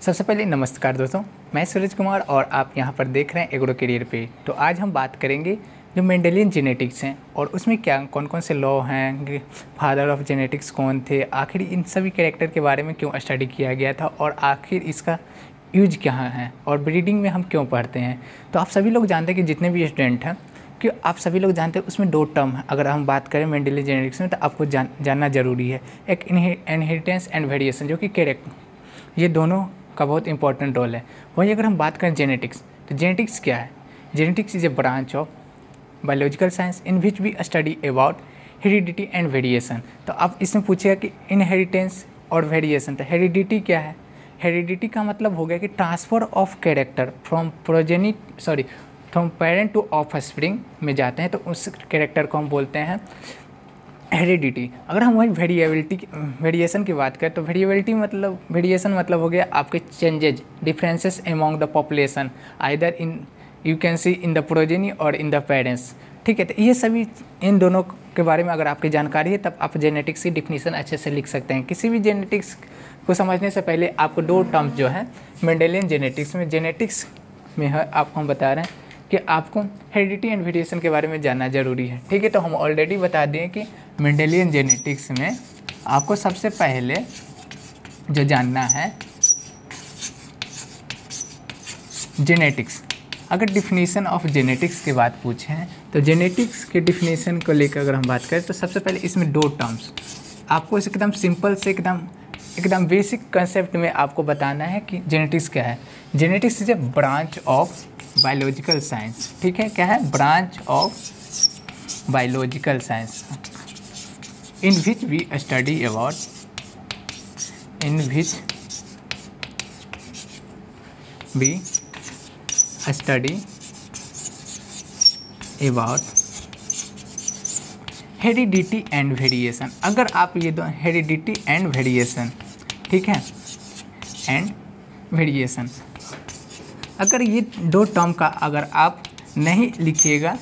सबसे पहले नमस्कार दोस्तों, मैं सूरज कुमार और आप यहाँ पर देख रहे हैं एग्रो करियर पे। तो आज हम बात करेंगे जो मेंडेलियन जेनेटिक्स हैं और उसमें क्या कौन कौन से लॉ हैं, फादर ऑफ जेनेटिक्स कौन थे, आखिर इन सभी कैरेक्टर के बारे में क्यों स्टडी किया गया था और आखिर इसका यूज क्या है और ब्रीडिंग में हम क्यों पढ़ते हैं। तो आप सभी लोग जानते हैं कि जितने भी स्टूडेंट हैं कि आप सभी लोग जानते हैं उसमें 2 टर्म है। अगर हम बात करें मेंडेलियन जेनेटिक्स में तो आपको जानना जरूरी है, एक इनहेरिटेंस एंड वेरिएशन जो कि कैरेक्टर, ये दोनों का बहुत इंपॉर्टेंट रोल है। वहीं अगर हम बात करें जेनेटिक्स, तो जेनेटिक्स क्या है? Genetics is a branch of biological science in which we study about heredity and variation. तो आप इसमें पूछेगा कि इनहेरिटेंस और वेरिएशन, तो हेरिडिटी क्या है? हेरिडिटी का मतलब हो गया कि transfer of character from from parent to offspring में जाते हैं, तो उस कैरेक्टर को हम बोलते हैं हेरिडिटी। अगर हम वही वेरिएशन की बात करें तो वेरिएशन मतलब हो गया आपके changes, differences among the population either in you can see in the progeny और इन द पेरेंट्स। ठीक है, तो ये सभी इन दोनों के बारे में अगर आपकी जानकारी है तब आप जेनेटिक्स की डिफिनीशन अच्छे से लिख सकते हैं। किसी भी जेनेटिक्स को समझने से पहले आपको 2 टर्म्स जो है मेंडेलियन जेनेटिक्स में है, आपको हम बता रहे हैं कि आपको हेरिडिटी एंड वेरिएशन के बारे में जानना जरूरी है। ठीक है, तो हम ऑलरेडी बता दिए कि मेंडेलियन जेनेटिक्स में आपको सबसे पहले जो जानना है जेनेटिक्स। अगर डिफिनीशन ऑफ जेनेटिक्स की बात पूछें तो जेनेटिक्स के डिफिनीशन को लेकर अगर हम बात करें तो सबसे पहले इसमें 2 टर्म्स आपको एकदम सिंपल से एकदम बेसिक कंसेप्ट में आपको बताना है कि जेनेटिक्स क्या है। Genetics is a branch of biological science. ठीक है, क्या है? Branch of biological science in which we study about heredity and variation. अगर आप ये दो हेरिडिटी एंड वेरिएशन, ठीक है, एंड वेरिएशन, अगर ये 2 टर्म का अगर आप नहीं लिखिएगा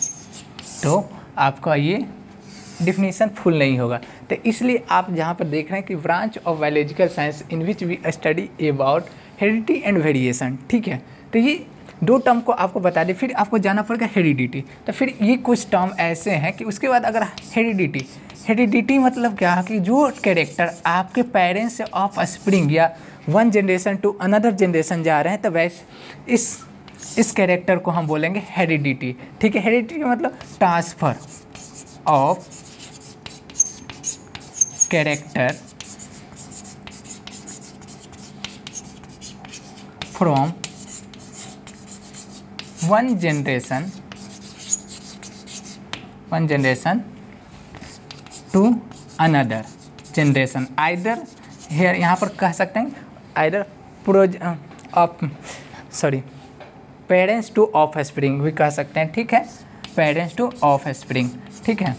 तो आपका ये डिफिनीशन फुल नहीं होगा। तो इसलिए आप जहाँ पर देख रहे हैं कि branch of biological science in which we study about heredity and variation. ठीक है, तो ये 2 टर्म को आपको बता दें, फिर आपको जाना पड़ेगा हेरिडिटी। तो फिर ये कुछ टर्म ऐसे हैं कि उसके बाद अगर हेरिडिटी मतलब क्या है कि जो कैरेक्टर आपके पेरेंट्स से ऑफ स्प्रिंग या 1 जनरेशन टू अनदर जनरेशन जा रहे हैं, तो वैसे इस कैरेक्टर को हम बोलेंगे हेरिडिटी। ठीक है, हेरिडिटी मतलब transfer of character from 1 generation to another generation. Either here यहाँ पर कह सकते हैं either parents to offspring भी कह सकते हैं। ठीक है, पेरेंट्स टू ऑफ स्प्रिंग। ठीक है,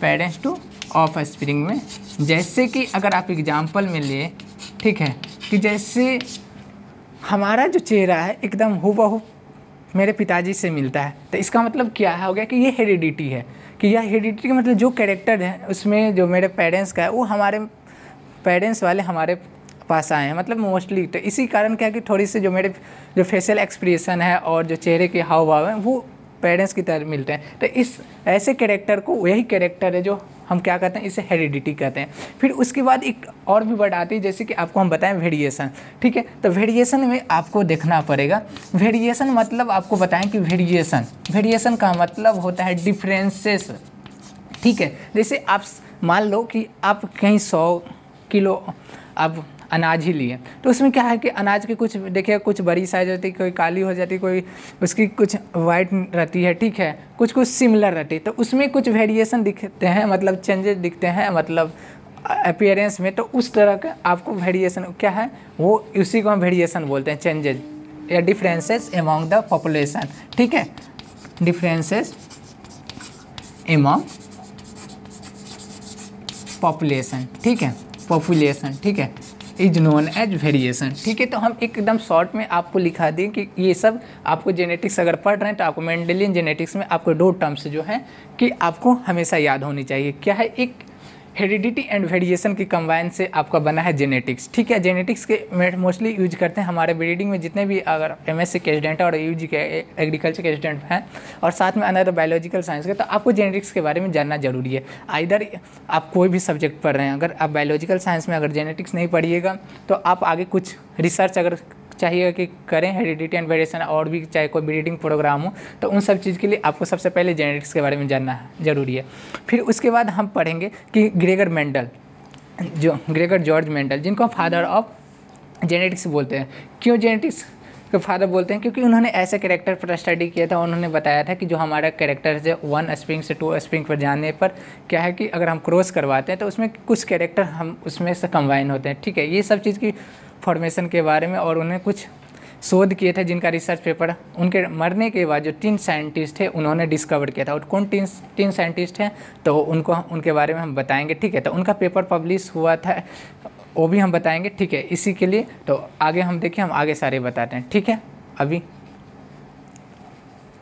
पेरेंट्स टू ऑफ स्प्रिंग में जैसे कि अगर आप एग्जाम्पल में लिए, ठीक है, कि जैसे हमारा जो चेहरा है एकदम हूबहू मेरे पिताजी से मिलता है, तो इसका मतलब क्या है? हो गया कि ये हेरिडिटी है। कि यह हेरिडिटी का मतलब जो कैरेक्टर है उसमें जो मेरे पेरेंट्स का है वो हमारे पेरेंट्स वाले हमारे पास आए हैं, मतलब मोस्टली। तो इसी कारण क्या है कि थोड़ी सी जो फेशियल एक्सप्रेशन है और जो चेहरे के हाव भाव हैं वो पेरेंट्स की तरह मिलते हैं। तो इस ऐसे कैरेक्टर को, यही कैरेक्टर है जो हम क्या कहते हैं, इसे हेरिडिटी कहते हैं। फिर उसके बाद एक और भी वर्ड आती है जैसे कि आपको हम बताएं वेरिएशन। ठीक है, तो वेरिएशन में आपको देखना पड़ेगा। वेरिएशन मतलब आपको बताएं कि वेरिएशन का मतलब होता है डिफरेंसेस। ठीक है, जैसे आप मान लो कि आप कहीं 100 किलो आप अनाज ही लिए, तो उसमें क्या है कि अनाज के कुछ देखिए, कुछ बड़ी साइज होती है, कोई काली हो जाती है, कोई उसकी कुछ वाइट रहती है। ठीक है, कुछ सिमिलर रहती है, तो उसमें कुछ वेरिएशन दिखते हैं, मतलब चेंजेस दिखते हैं, मतलब अपीयरेंस में। तो उस तरह का आपको वेरिएशन क्या है, वो उसी को हम वेरिएशन बोलते हैं, चेंजेस या डिफरेंसेस अमॉन्ग द पॉपुलेशन। ठीक है, डिफरेंसेस अमॉन्ग पॉपुलेशन। ठीक है, पॉपुलेशन, ठीक है, इज नोन एज वेरिएशन। ठीक है, तो हम एकदम शॉर्ट में आपको लिखा दें कि ये सब आपको जेनेटिक्स अगर पढ़ रहे हैं तो आपको मेंडेलियन जेनेटिक्स में आपको 2 टर्म्स जो हैं कि आपको हमेशा याद होनी चाहिए। क्या है? एक हेरिडिटी एंड वेरिएशन की कंबाइन से आपका बना है जेनेटिक्स। ठीक है, जेनेटिक्स के मोस्टली यूज करते हैं हमारे ब्रीडिंग में जितने भी अगर एमएससी के स्टूडेंट है और यूजी के एग्रीकल्चर के स्टूडेंट हैं और साथ में अनदर बायोलॉजिकल साइंस के, तो आपको जेनेटिक्स के बारे में जानना जरूरी है। आइदर आप कोई भी सब्जेक्ट पढ़ रहे हैं, अगर आप बायोलॉजिकल साइंस में अगर जेनेटिक्स नहीं पढ़िएगा तो आप आगे कुछ रिसर्च अगर चाहिए कि करें हेरिडिटी एंड वेरिएशन और भी चाहे कोई ब्रीडिंग प्रोग्राम हो, तो उन सब चीज़ के लिए आपको सबसे पहले जेनेटिक्स के बारे में जानना ज़रूरी है। फिर उसके बाद हम पढ़ेंगे कि ग्रेगर मेंडल, जो ग्रेगर जॉर्ज मेंडल, जिनको फादर ऑफ जेनेटिक्स बोलते हैं। क्यों जेनेटिक्स के फादर बोलते हैं? क्योंकि उन्होंने ऐसे कैरेक्टर पर स्टडी किया था। उन्होंने बताया था कि जो हमारा कैरेक्टर है 1 स्प्रिंग से 2 स्प्रिंग पर जाने पर क्या है कि अगर हम क्रॉस करवाते हैं तो उसमें कुछ कैरेक्टर हम उसमें से कंबाइन होते हैं। ठीक है, ये सब चीज़ की फॉर्मेशन के बारे में और उन्हें कुछ शोध किए थे जिनका रिसर्च पेपर उनके मरने के बाद जो 3 साइंटिस्ट थे उन्होंने डिस्कवर किया था। और कौन 3 साइंटिस्ट हैं तो उनको उनके बारे में हम बताएंगे। ठीक है, तो उनका पेपर पब्लिश हुआ था वो भी हम बताएंगे। ठीक है, इसी के लिए तो आगे हम देखिए, हम आगे सारे बताते हैं। ठीक है, अभी